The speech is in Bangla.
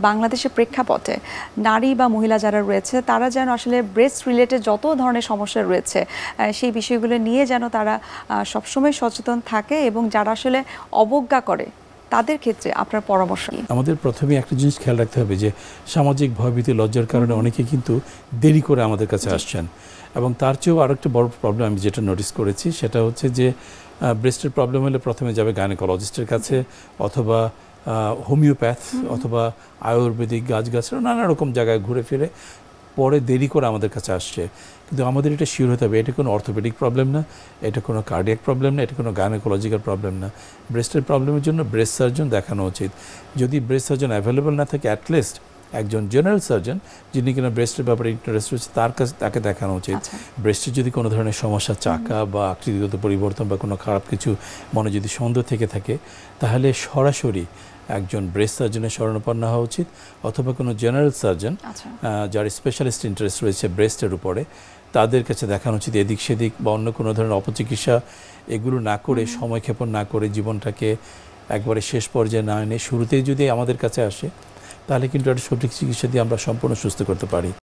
বাংলাদেশের প্রেক্ষাপটে নারী বা মহিলা যারা রয়েছে তারা যেন আসলে ব্রেস্ট রিলেটেড যত ধরনের সমস্যা রয়েছে সেই বিষয়গুলো নিয়ে যেন তারা সবসময় সচেতন থাকে এবং যারা আসলে অবজ্ঞা করে তাদের ক্ষেত্রে আপনার পরামর্শ কি? আমাদের প্রথমে একটা জিনিস খেয়াল রাখতে হবে যে সামাজিক ভয়ভীতি লজ্জার কারণে অনেকে কিন্তু দেরি করে আমাদের কাছে আসছেন, এবং তার চেয়েও আরেকটা বড় প্রবলেম আমি যেটা নোটিস করেছি সেটা হচ্ছে যে ব্রেস্টের প্রবলেম হলে প্রথমে যাবে গাইনোকোলজিস্টের কাছে, অথবা হোমিওপ্যাথ, অথবা আয়ুর্বেদিক গাছগাছরা নানা রকম জায়গায় ঘুরে ফিরে পরে দেরি করে আমাদের কাছে আসছে। কিন্তু আমাদের এটা শিওর হতে হবে এটা কোনো অর্থোপেডিক প্রবলেম না, এটা কোনো কার্ডিয়াক প্রবলেম না, এটা কোনো গাইনোকোলজিক্যাল প্রবলেম না। ব্রেস্টের প্রবলেমের জন্য ব্রেস্ট সার্জন দেখানো উচিত। যদি ব্রেস্ট সার্জন অ্যাভেলেবল না থাকে অ্যাটলিস্ট একজন জেনারেল সার্জন যিনি কিনা ব্রেস্টের ব্যাপারে ইন্টারেস্ট রয়েছে তাকে দেখানো উচিত। ব্রেস্টের যদি কোনো ধরনের সমস্যা, চাকা বা আকৃতিগত পরিবর্তন বা কোনো খারাপ কিছু মনে যদি সন্দেহ থেকে থাকে তাহলে সরাসরি একজন ব্রেস্ট সার্জনের শরণাপন্ন হওয়া উচিত, অথবা কোনো জেনারেল সার্জন যার স্পেশালিস্ট ইন্টারেস্ট রয়েছে ব্রেস্টের উপরে তাদের কাছে দেখানো উচিত। এদিক সেদিক বা অন্য কোনো ধরনের অপচিকিৎসা এগুলো না করে, সময়ক্ষেপণ না করে, জীবনটাকে একবারে শেষ পর্যায়ে না এনে শুরুতেই যদি আমাদের কাছে আসে তাহলে কিন্তু একটা সঠিক চিকিৎসা দিয়ে আমরা সম্পূর্ণ সুস্থ করতে পারি।